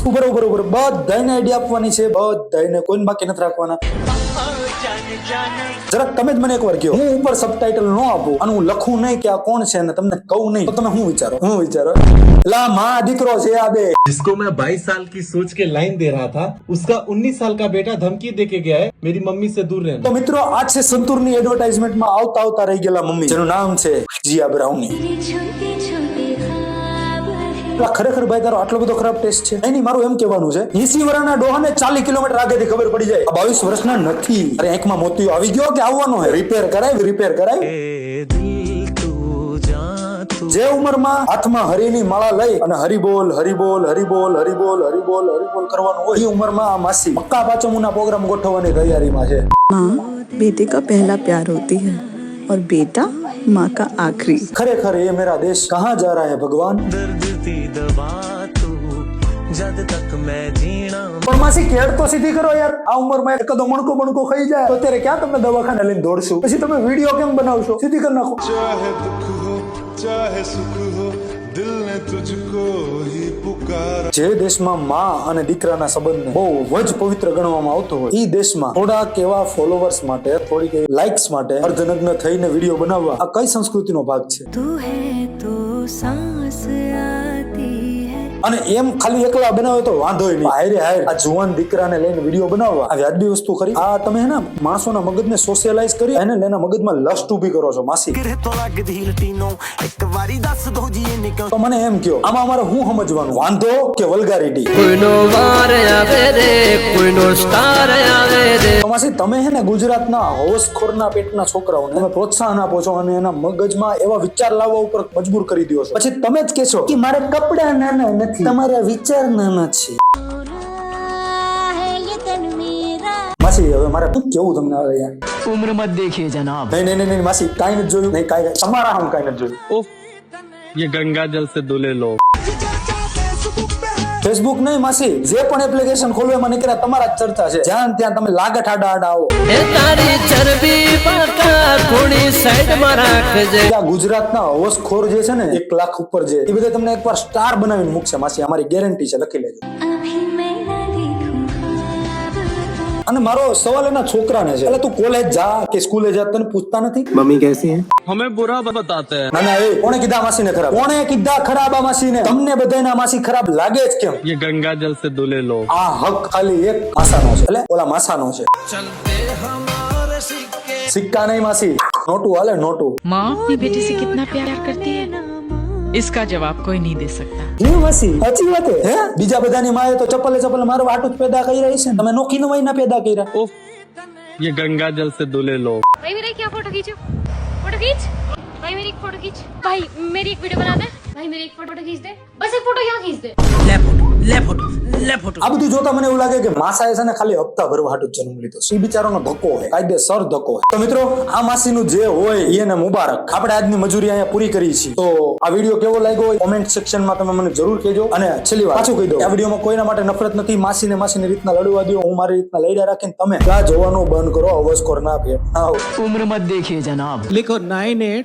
ઉપર બધાને આઈડિયા આપવાની છે, બધાને કોઈને બાકી નથી રાખવાના. જરાક તમે જ મને એકવાર કહો, હું ઉપર સબટાઇટલ ન આપું અને હું લખું નહીં કે આ કોણ છે ને તમને કહું નહીં, તો તમે શું વિચારો? લા માં દીકરો છે આ બે. जिसको मैं 22 साल की सोच के लाइन दे रहा था, उसका 19 साल का बेटा धमकी दे के गया है मेरी मम्मी से दूर रहना. તો મિત્રો આ છે સંતૂરની એડવર્ટાઇઝમેન્ટમાં આવતા રહી ગયેલા મમ્મી, જેનું નામ છે જીયા બ્રાઉની. ખરેખર ભાઈ તારો આટલો બધો ખરાબ ટેસ્ટ છે? નહીં, મારું એમ કહેવાનું છે 80 વર્ષના ડોહાને 40 કિલોમીટર આગળથી ખબર પડી જાય, 22 વર્ષના નથી. અરે આંખમાં મોતિયો આવી ગયો કે આવવાનો હે? રિપેર કરાય. જે ઉંમરમાં હાથમાં હરીની માળા લઈ અને હરિબોલ કરવાનું હોય, એ ઉંમરમાં આ માસી મક્કા પાચમુના પ્રોગ્રામ ગોઠવવાની તૈયારીમાં છે. माँ बेटे का पहला प्यार होती है और बेटा माँ का आखिरी. खरेखर ये मेरा देश कहाँ जा रहा है भगवान. પણ માસી કેડ તો સીધી કરો યાર. આ ઉંમરમાં એકદો મણકો ખાઈ જાય તો અત્યારે ક્યાં તમે દવાખાને લઈને દોડશું? પછી તમે વિડીયો કેમ બનાવશો? સીધી કરી નાખો. चाहे दुख हो चाहे सुख हो दिल ने तुझको ही पुकारा. જે દેશમાં માં અને દીકરાના સંબંધને બહુ જ પવિત્ર ગણવામાં આવતો હોય, એ દેશમાં થોડાક એવા ફોલોવર્સ માટે, થોડીક એવી લાઇક્સ માટે અર્ધનગ્ન થઈને વિડીયો બનાવવા, આ કઈ સંસ્કૃતિનો ભાગ છે? અને એમ ખાલી એકલા બનાવે તો વાંધો નહીં, હાયરે આ જુવાન દીકરાને લઈને વિડીયો બનાવવા આ વ્યાજબી વસ્તુ ખરી? આ તમે હે ને માણસોના મગજને સોશિયલાઇઝ કરી એને એના મગજમાં લસ્ટ ઊભી કરો છો માસી. તો મને એમ કહો, આમાં અમારે શું સમજવાનું? વાંધો કે વલ્ગારિટી? તો માસી તમે હે ને ગુજરાતના હોશખોરના પેટના છોકરાઓને તમે પ્રોત્સાહન આપો છો અને એના મગજમાં એવા વિચાર લાવવા ઉપર મજબૂર કરી દો છો. પછી તમે જ કહેશો કે મારે કપડા નાના નથી, તમારા વિચાર નાના છે. માસી હવે મારે શું કેવું તમને હવે યાર? उम्र मत देखिए जनाब. નહીં માસી, કાંઈ નથી જોયું. નહીં કાંઈ તમારા હમ કાંઈ નથી જોયું. उफ, ये गंगा जल से धुले लो. ફેસબુક નહીં માસી, જે પણ એપ્લિકેશન ખોલવે એમાં નીકળ્યા તમારા જ ચર્ચા છે. જ્યાં ત્યાં તમે લાગત આડા આવો. तारी चरबी पाका थोड़ी साइड में રાખજે. ગુજરાતના હોશખોર જે છે ને 1 લાખ ઉપર જે, એ બધા તમને એકવાર સ્ટાર બનાવીને મૂકશે માસી, અમારી ગેરંટી છે, લખી લેજો. અને મારો સવાલ એના છોકરાને છે, એટલે તું કોલેજ જા કે સ્કૂલે જા, તને પૂછતા નથી मम्मी कैसी हैं? हमें बुरा बताते हैं. ના એ કોણે કીધા માસીને ખરાબ? કોણે કીધા ખરાબ આ માસીને? તમને બધાને આ માસી ખરાબ લાગે જ કેમ? ये गंगा जल से धुले लो. આ હક ખાલી એક માસાનો છે, એટલે ઓલા માસાનો છે. સિક્કા નહીં માસી, નોટું હાલે, નોટું. माँ अपनी बेटी से कितना प्यार करती है, इसका जवाब कोई नहीं दे सकता. હે માસી, સાચી વાત હે? બીજા બધાની માએ તો ચપ્પલે મારું આટું જ પેદા કરી રહી છે, તમે નોખી નવાઈ ના પેદા કર્યા. उफ, ये गंगा जल से धुले लो. भाई मेरा क्या फोटो खींचो, फोटो खींच भाई, मेरी एक फोटो खींच भाई, मेरी एक वीडियो बना दे भाई, मेरी एक फोटो खींच दे, बस एक फोटो यहाँ खींच दे. આ બધું જોતા મને એવું લાગે કે માસાએ છે ને ખાલી હપ્તા ભરવા હાટુ જ જન્મ લીધો છે. એ બિચારાનો ધક્કો છે, કાયદેસર ધક્કો છે. તો મિત્રો આ માસીનું જે હોય એને મુબારક. આપણે આજની મજૂરી અહીંયા પૂરી કરી છે. તો આ વિડીયો કેવો લાગ્યો હોય કોમેન્ટ સેક્શનમાં તમે મને જરૂર કહેજો. અને છેલ્લી વાર પાછું કહી દઉં, આ વિડીયોમાં કોઈના માટે નફરત નથી. માસીને માસીની રીતના લડવા દો, હું મારી રીતના લડ્યા રાખીને તમે ત્યાં જોવાનું બંધ કરો. અવસકોર ના ભેટ. उम्र मत देखिए जनाब. लिखो 98